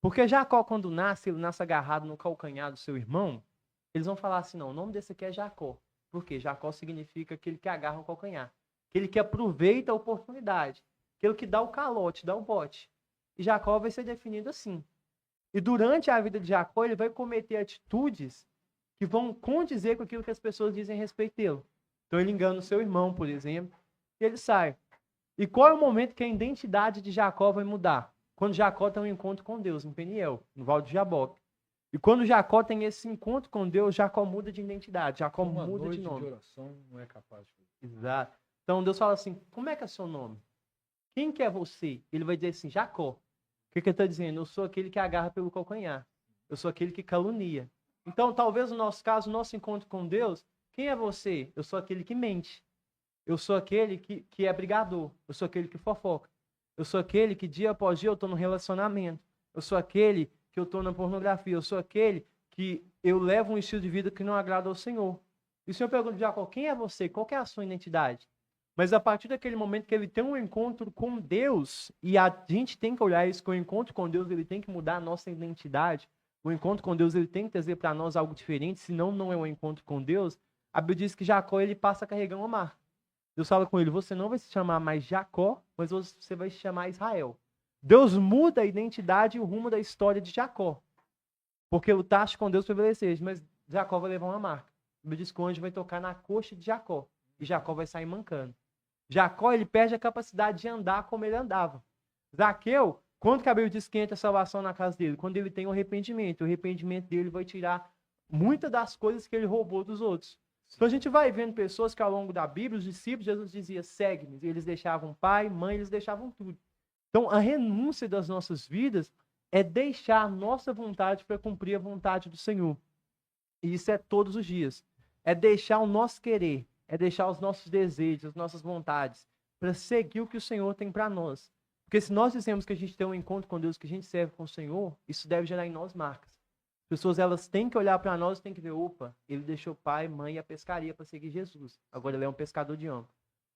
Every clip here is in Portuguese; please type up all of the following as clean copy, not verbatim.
Porque Jacó, quando nasce, ele nasce agarrado no calcanhar do seu irmão, eles vão falar assim, não, o nome desse aqui é Jacó. Por quê? Jacó significa aquele que agarra o calcanhar. Aquele que aproveita a oportunidade. Aquele que dá o calote, dá o bote. E Jacó vai ser definido assim. E durante a vida de Jacó, ele vai cometer atitudes que vão condizer com aquilo que as pessoas dizem a respeito dele. Então ele engana o seu irmão, por exemplo, e ele sai. E qual é o momento que a identidade de Jacó vai mudar? Quando Jacó tem um encontro com Deus, em Peniel, no Val de Jaboque. E quando Jacó tem esse encontro com Deus, Jacó muda de identidade, Jacó Uma muda de noite de nome. oração não é capaz de fazer. Exato. Então Deus fala assim, como é que é seu nome? Quem que é você? Ele vai dizer assim, Jacó. O que ele está dizendo? Eu sou aquele que agarra pelo calcanhar. Eu sou aquele que calunia. Então, talvez no nosso caso, o nosso encontro com Deus, quem é você? Eu sou aquele que mente. Eu sou aquele que é brigador. Eu sou aquele que fofoca. Eu sou aquele que dia após dia eu estou no relacionamento. Eu sou aquele que eu estou na pornografia. Eu sou aquele que eu levo um estilo de vida que não agrada ao Senhor. E o Senhor pergunta, Jacó, quem é você? Qual é a sua identidade? Mas a partir daquele momento que ele tem um encontro com Deus, e a gente tem que olhar isso, que o encontro com Deus ele tem que mudar a nossa identidade, o encontro com Deus ele tem que trazer para nós algo diferente, senão não é um encontro com Deus. A Bíblia diz que Jacó ele passa a carregar uma marca. Deus fala com ele, você não vai se chamar mais Jacó, mas você vai se chamar Israel. Deus muda a identidade e o rumo da história de Jacó. Porque lutaste com Deus prevalecer, mas Jacó vai levar uma marca. A Bíblia diz que o anjo vai tocar na coxa de Jacó, e Jacó vai sair mancando. Jacó, ele perde a capacidade de andar como ele andava. Zaqueu, quando que a Bíblia diz que entra a salvação na casa dele? Quando ele tem o arrependimento dele vai tirar muitas das coisas que ele roubou dos outros. Então a gente vai vendo pessoas que ao longo da Bíblia, os discípulos, Jesus dizia, segue-me. Eles deixavam pai, mãe, eles deixavam tudo. Então a renúncia das nossas vidas é deixar a nossa vontade para cumprir a vontade do Senhor. E isso é todos os dias. É deixar o nosso querer, é deixar os nossos desejos, as nossas vontades, para seguir o que o Senhor tem para nós. Porque se nós dizemos que a gente tem um encontro com Deus, que a gente serve com o Senhor, isso deve gerar em nós marcas. As pessoas elas têm que olhar para nós e têm que ver, opa, ele deixou pai, mãe e a pescaria para seguir Jesus. Agora ele é um pescador de homem.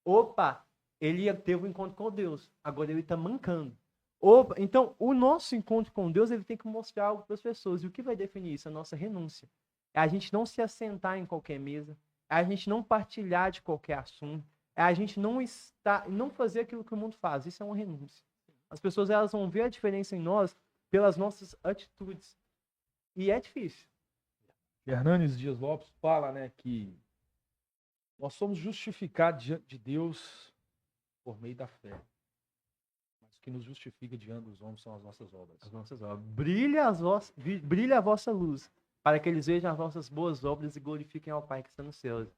Opa, ele teve um encontro com Deus. Agora ele está mancando. Opa, então, o nosso encontro com Deus ele tem que mostrar algo para as pessoas. E o que vai definir isso? A nossa renúncia. É a gente não se assentar em qualquer mesa. É a gente não partilhar de qualquer assunto. É a gente não fazer aquilo que o mundo faz. Isso é uma renúncia. As pessoas elas vão ver a diferença em nós pelas nossas atitudes. E é difícil. Hernanes Dias Lopes fala, né, que nós somos justificados diante de Deus por meio da fé. Mas o que nos justifica diante dos homens são as nossas obras. As nossas obras. Brilha a vossa luz, para que eles vejam as nossas boas obras e glorifiquem ao Pai que está nos céus.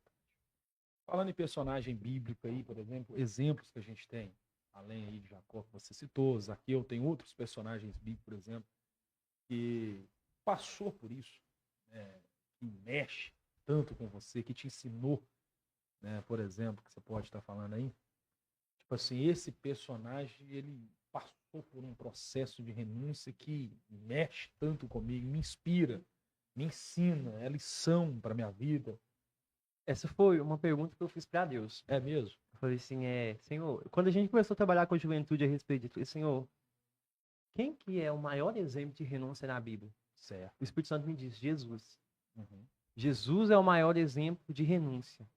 Falando em personagem bíblico aí, por exemplo, exemplos que a gente tem, além aí de Jacó que você citou, Zaqueu, tem outros personagens bíblicos, por exemplo, que passou por isso, né, que mexe tanto com você, que te ensinou, né, por exemplo, que você pode estar falando aí. Tipo assim, esse personagem, ele passou por um processo de renúncia que mexe tanto comigo, me inspira, me ensina, é lição para minha vida. Essa foi uma pergunta que eu fiz para Deus. É mesmo? Eu falei assim, Senhor, quando a gente começou a trabalhar com a juventude a respeito disso, eu falei, Senhor, quem que é o maior exemplo de renúncia na Bíblia? Certo. O Espírito Santo me diz, Jesus. Uhum. Jesus é o maior exemplo de renúncia.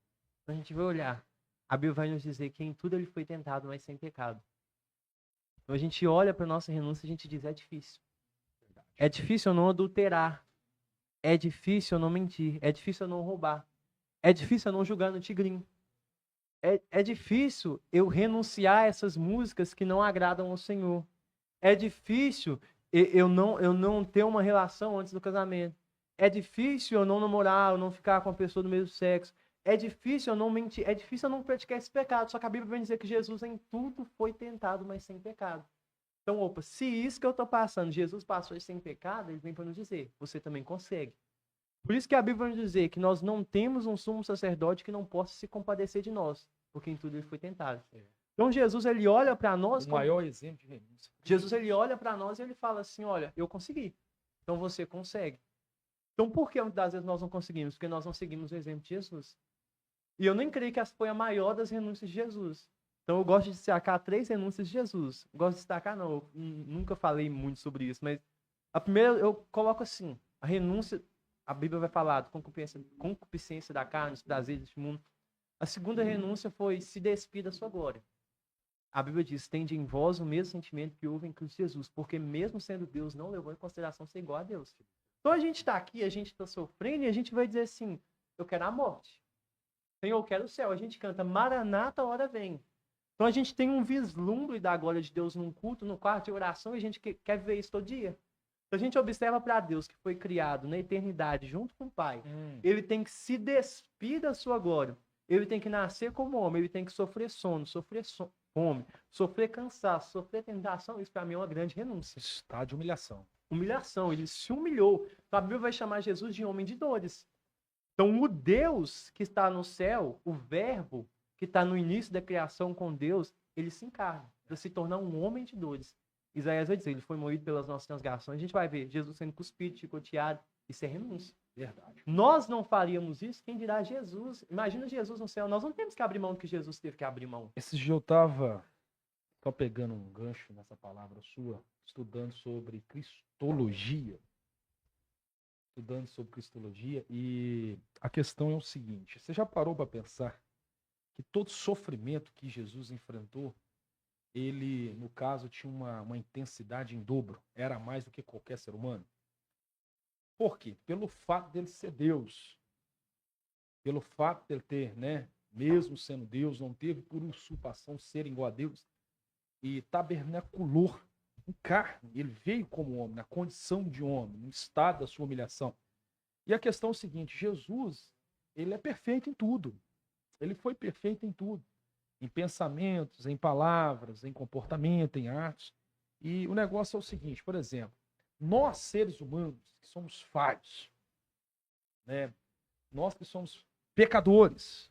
Então a gente vai olhar. A Bíblia vai nos dizer que em tudo ele foi tentado, mas sem pecado. Então a gente olha para a nossa renúncia e a gente diz, é difícil. É difícil eu não adulterar. É difícil eu não mentir. É difícil eu não roubar. É difícil eu não julgar no tigrinho. É difícil eu renunciar a essas músicas que não agradam ao Senhor. É difícil eu não ter uma relação antes do casamento. É difícil eu não namorar, eu não ficar com a pessoa do mesmo sexo. É difícil eu não mentir. É difícil eu não praticar esse pecado. Só que a Bíblia vai dizer que Jesus em tudo foi tentado, mas sem pecado. Então, opa, se isso que eu estou passando, Jesus passou sem pecado, ele vem para nos dizer, você também consegue. Por isso que a Bíblia vai nos dizer que nós não temos um sumo sacerdote que não possa se compadecer de nós, porque em tudo ele foi tentado. Então Jesus ele olha para nós, o maior exemplo de renúncia. Jesus ele olha para nós e ele fala assim, olha, eu consegui. Então você consegue. Então por que muitas das vezes nós não conseguimos? Porque nós não seguimos o exemplo de Jesus. E eu nem creio que essa foi a maior das renúncias de Jesus. Então eu gosto de destacar 3 renúncias de Jesus. Gosto de destacar não, eu nunca falei muito sobre isso, mas A primeira eu coloco assim, a renúncia, a Bíblia vai falar de concupiscência da carne, dos prazeres deste mundo. A segunda renúncia foi se despir da sua glória. A Bíblia diz, tende em vós o mesmo sentimento que houve em Cristo Jesus, porque mesmo sendo Deus, não levou em consideração ser igual a Deus. Então a gente está aqui, a gente está sofrendo e a gente vai dizer assim, eu quero a morte. Senhor, eu quero o céu. A gente canta, Maranata, a hora vem. Então a gente tem um vislumbre da glória de Deus num culto, no quarto de oração, e a gente quer ver isso todo dia. Então a gente observa para Deus, que foi criado na eternidade junto com o Pai, ele tem que se despir da sua glória. Ele tem que nascer como homem, ele tem que sofrer sono, sofrer fome, sofrer cansaço, sofrer tentação. Isso para mim é uma grande renúncia. Estado de humilhação. Humilhação, ele se humilhou. Então a Bíblia vai chamar Jesus de homem de dores. Então o Deus que está no céu, o verbo que está no início da criação com Deus, ele se encarna para se tornar um homem de dores. Isaías vai dizer, ele foi moído pelas nossas transgressões. A gente vai ver Jesus sendo cuspido, chicoteado. Isso é renúncia. Verdade. Nós não faríamos isso, quem dirá Jesus? Imagina Jesus no céu. Nós não temos que abrir mão do que Jesus teve que abrir mão. Esse dia eu estava só pegando um gancho nessa palavra sua, estudando sobre cristologia. E a questão é o seguinte, você já parou para pensar que todo sofrimento que Jesus enfrentou, ele, no caso, tinha uma intensidade em dobro, era mais do que qualquer ser humano? Por quê? Pelo fato dele ser Deus, pelo fato dele ter, né, mesmo sendo Deus, não teve por usurpação ser igual a Deus, e tabernaculou em carne, ele veio como homem, na condição de homem, no estado da sua humilhação. E a questão é o seguinte, Jesus, ele é perfeito em tudo, ele foi perfeito em tudo, em pensamentos, em palavras, em comportamento, em atos. E o negócio é o seguinte, por exemplo, nós seres humanos que somos falhos, né? Nós que somos pecadores,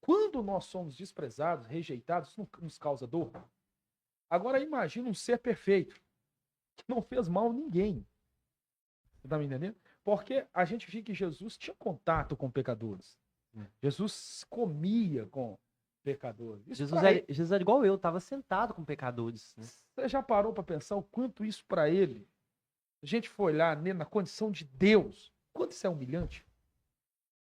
quando nós somos desprezados, rejeitados, isso nos causa dor. Agora imagina um ser perfeito, que não fez mal a ninguém. Você está me entendendo? Porque a gente vê que Jesus tinha contato com pecadores. Jesus comia com pecadores. Jesus era igual eu, estava sentado com pecadores. Né? Você já parou para pensar o quanto isso para ele, a gente foi olhar na condição de Deus, quanto isso é humilhante?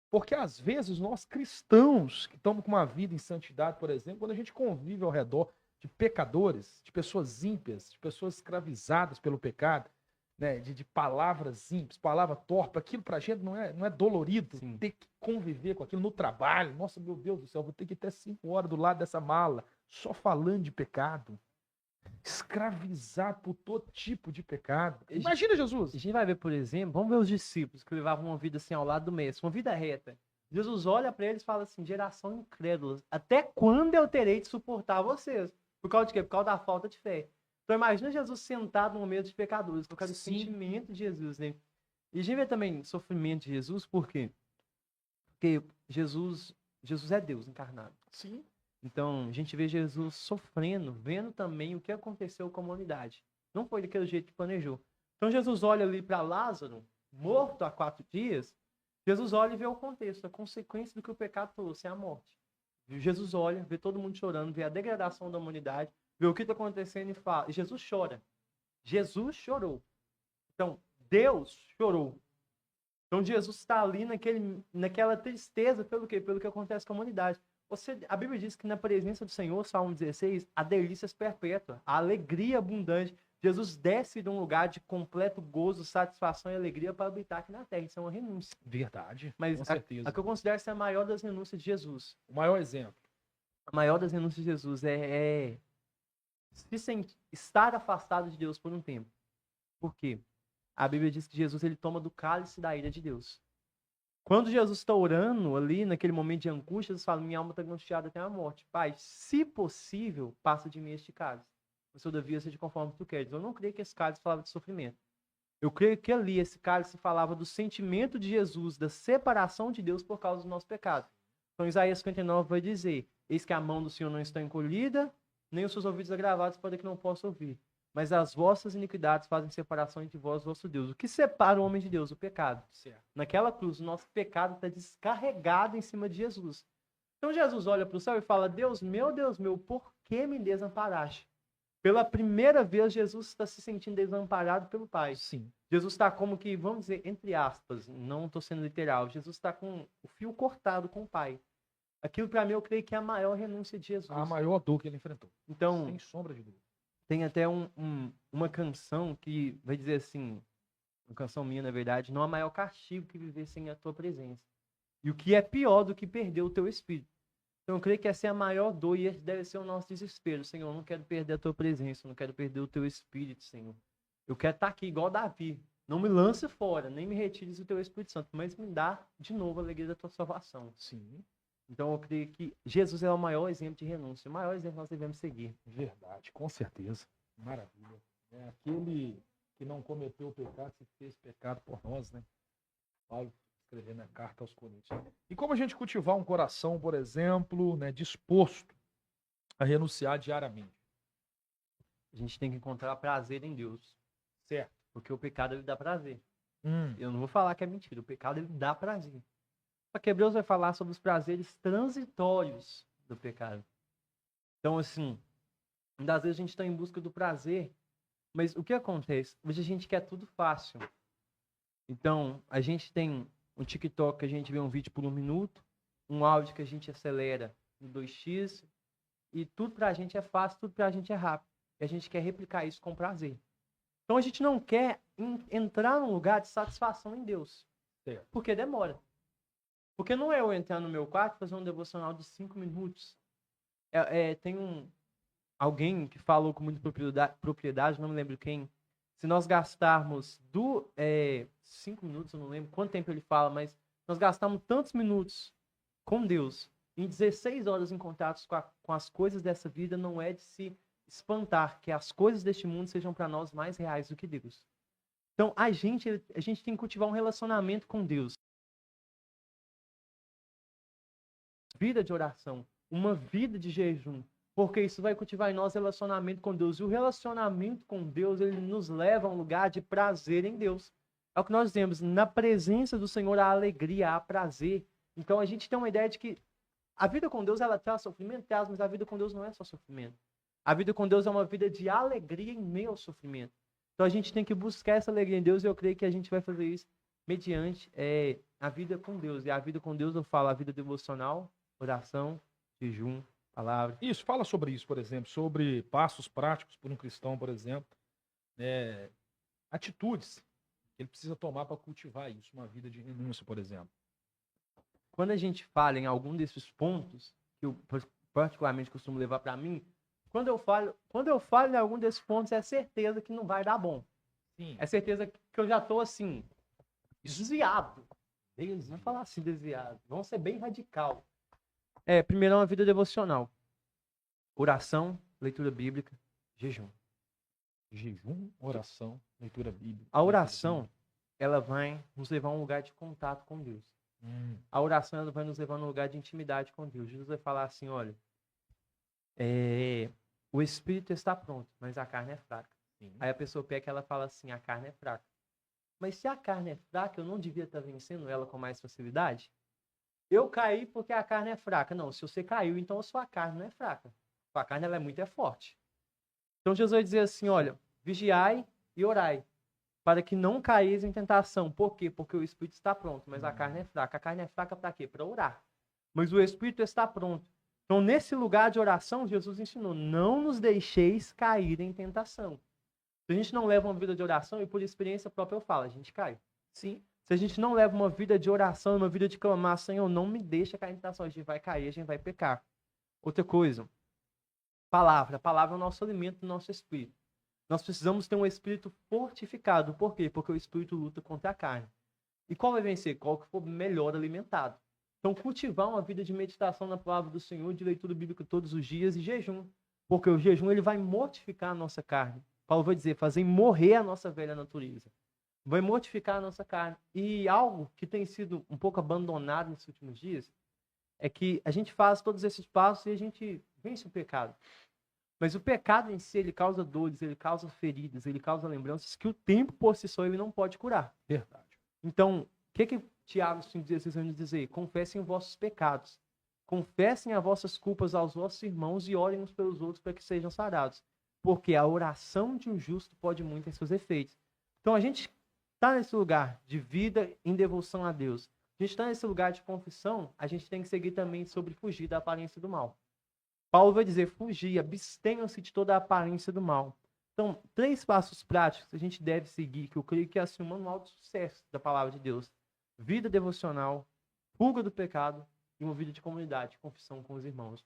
Porque às vezes nós cristãos, que estamos com uma vida em santidade, por exemplo, quando a gente convive ao redor de pecadores, de pessoas ímpias, de pessoas escravizadas pelo pecado, né, de palavras ímpias, palavra torpe, aquilo pra gente não é dolorido. Sim. Ter que conviver com aquilo no trabalho. Nossa, meu Deus do céu, vou ter que ir até 5 horas do lado dessa mala, só falando de pecado. Escravizado por todo tipo de pecado. Imagina Jesus. A gente vai ver, por exemplo, vamos ver os discípulos que levavam uma vida assim ao lado do mestre, uma vida reta. Jesus olha para eles e fala assim, geração incrédula, até quando eu terei de suportar vocês? Por causa de quê? Por causa da falta de fé. Então imagina Jesus sentado no meio de pecadores, por causa do sentimento de Jesus, né? E a gente vê também o sofrimento de Jesus, por quê? Porque Jesus é Deus encarnado. Sim. Então a gente vê Jesus sofrendo, vendo também o que aconteceu com a humanidade. Não foi daquele jeito que planejou. Então Jesus olha ali para Lázaro, morto há 4 dias, Jesus olha e vê o contexto, a consequência do que o pecado trouxe, é a morte. Jesus olha, vê todo mundo chorando, vê a degradação da humanidade, vê o que está acontecendo e fala. E Jesus chora. Jesus chorou. Então, Deus chorou. Então, Jesus está ali naquela tristeza pelo quê? Pelo que acontece com a humanidade. A Bíblia diz que na presença do Senhor, Salmo 16, há delícias perpétuas, a alegria abundante. Jesus desce de um lugar de completo gozo, satisfação e alegria para habitar aqui na terra. Isso é uma renúncia. Verdade, mas com certeza. A que eu considero ser a maior das renúncias de Jesus. O maior exemplo. A maior das renúncias de Jesus é estar afastado de Deus por um tempo. Por quê? A Bíblia diz que Jesus ele toma do cálice da ira de Deus. Quando Jesus está orando ali, naquele momento de angústia, Jesus fala, minha alma está angustiada até a morte. Pai, se possível, passa de mim este cálice. Mas todavia seja conforme tu queres. Eu não creio que esse cálice falava de sofrimento. Eu creio que ali esse cálice falava do sentimento de Jesus, da separação de Deus por causa do nosso pecado. Então Isaías 59 vai dizer, eis que a mão do Senhor não está encolhida, nem os seus ouvidos agravados para que não possa ouvir. Mas as vossas iniquidades fazem separação entre vós e vosso Deus. O que separa o homem de Deus? O pecado. Certo. Naquela cruz, o nosso pecado está descarregado em cima de Jesus. Então Jesus olha para o céu e fala, Deus meu, por que me desamparaste? Pela primeira vez, Jesus está se sentindo desamparado pelo Pai. Sim. Jesus está como que, vamos dizer, entre aspas, não estou sendo literal, Jesus está com o fio cortado com o Pai. Aquilo, para mim, eu creio que é a maior renúncia de Jesus. A maior dor que ele enfrentou. Então, Sem sombra de dúvida. tem até uma canção que vai dizer assim, uma canção minha, na verdade, não há maior castigo que viver sem a tua presença. E o que é pior do que perder o teu espírito. Então, eu creio que essa é a maior dor e esse deve ser o nosso desespero. Senhor, eu não quero perder a tua presença, eu não quero perder o teu espírito, Senhor. Eu quero estar aqui igual Davi. Não me lance fora, nem me retires o teu Espírito Santo, mas me dá de novo a alegria da tua salvação. Sim. Então, eu creio que Jesus é o maior exemplo de renúncia, o maior exemplo que nós devemos seguir. Verdade, com certeza. Maravilha. É aquele que não cometeu o pecado, se fez pecado por nós, né? Paulo escrevendo a carta aos Coríntios. E como a gente cultivar um coração, por exemplo, né, disposto a renunciar diariamente? A gente tem que encontrar prazer em Deus. Certo. Porque o pecado, ele dá prazer. Eu não vou falar que é mentira, o pecado, ele dá prazer. Só que Hebreus vai falar sobre os prazeres transitórios do pecado. Então, assim, muitas vezes a gente está em busca do prazer, mas o que acontece? Hoje a gente quer tudo fácil. Então, a gente tem um TikTok que a gente vê um vídeo por 1 minuto, um áudio que a gente acelera em 2x, e tudo pra gente é fácil, tudo pra gente é rápido. E a gente quer replicar isso com prazer. Então, a gente não quer entrar num lugar de satisfação em Deus. Certo. Porque demora. Porque não é eu entrar no meu quarto e fazer um devocional de 5 minutos. Tem alguém que falou com muita propriedade, não me lembro quem. Se nós gastarmos 5 minutos, eu não lembro quanto tempo ele fala, mas nós gastamos tantos minutos com Deus, em 16 horas em contato com as coisas dessa vida, não é de se espantar que as coisas deste mundo sejam para nós mais reais do que Deus. Então, a gente tem que cultivar um relacionamento com Deus. Vida de oração, uma vida de jejum, porque isso vai cultivar em nós relacionamento com Deus. E o relacionamento com Deus, ele nos leva a um lugar de prazer em Deus. É o que nós dizemos, na presença do Senhor há alegria, há prazer. Então a gente tem uma ideia de que a vida com Deus, ela traz sofrimento, mas a vida com Deus não é só sofrimento. A vida com Deus é uma vida de alegria em meio ao sofrimento. Então a gente tem que buscar essa alegria em Deus e eu creio que a gente vai fazer isso mediante a vida com Deus. E a vida com Deus, eu falo, a vida devocional, oração, jejum, palavra. Isso, fala sobre isso, por exemplo, sobre passos práticos por um cristão, por exemplo, atitudes que ele precisa tomar para cultivar isso, uma vida de renúncia, por exemplo. Quando a gente fala em algum desses pontos, que eu particularmente costumo levar para mim, quando eu falo em algum desses pontos, é certeza que não vai dar bom. Sim. É certeza que eu já estou assim, desviado. Vamos falar assim, desviado. Vamos ser bem radical. Primeiro é uma vida devocional. Oração, leitura bíblica, jejum. Jejum, oração, leitura bíblica. A oração, ela vai nos levar a um lugar de contato com Deus. A oração, ela vai nos levar a um lugar de intimidade com Deus. Jesus vai falar assim, olha, o espírito está pronto, mas a carne é fraca. Sim. Aí a pessoa pega e ela fala assim, a carne é fraca. Mas se a carne é fraca, eu não devia estar vencendo ela com mais facilidade? Eu caí porque a carne é fraca. Não, se você caiu, então a sua carne não é fraca. A sua carne ela é muito forte. Então Jesus vai dizer assim, olha, vigiai e orai, para que não caís em tentação. Por quê? Porque o espírito está pronto, mas a carne é fraca. A carne é fraca para quê? Para orar. Mas o espírito está pronto. Então, nesse lugar de oração, Jesus ensinou, não nos deixeis cair em tentação. Se a gente não leva uma vida de oração, e por experiência própria eu falo, a gente cai. Sim. Se a gente não leva uma vida de oração, uma vida de clamar, Senhor, não me deixa cair em tentação, a gente vai cair, a gente vai pecar. Outra coisa, palavra. A palavra é o nosso alimento do nosso espírito. Nós precisamos ter um espírito fortificado. Por quê? Porque o espírito luta contra a carne. E qual vai vencer? Qual que for melhor alimentado. Então, cultivar uma vida de meditação na palavra do Senhor, de leitura bíblica todos os dias e jejum. Porque o jejum ele vai mortificar a nossa carne. Paulo vai dizer, fazer morrer a nossa velha natureza. Vai mortificar a nossa carne. E algo que tem sido um pouco abandonado nesses últimos dias é que a gente faz todos esses passos e a gente vence o pecado. Mas o pecado em si, ele causa dores, ele causa feridas, ele causa lembranças que o tempo por si só ele não pode curar. Verdade. Então, o que Tiago 5,16 vai nos dizer? Confessem os vossos pecados. Confessem as vossas culpas aos vossos irmãos e orem uns pelos outros para que sejam sarados. Porque a oração de um justo pode muito em seus efeitos. Então, a gente está nesse lugar de vida em devoção a Deus. A gente está nesse lugar de confissão, a gente tem que seguir também sobre fugir da aparência do mal. Paulo vai dizer, fugir, abstenham-se de toda a aparência do mal. Então, 3 passos práticos que a gente deve seguir, que eu creio que é assim, o manual de sucesso da palavra de Deus. Vida devocional, fuga do pecado e uma vida de comunidade, confissão com os irmãos.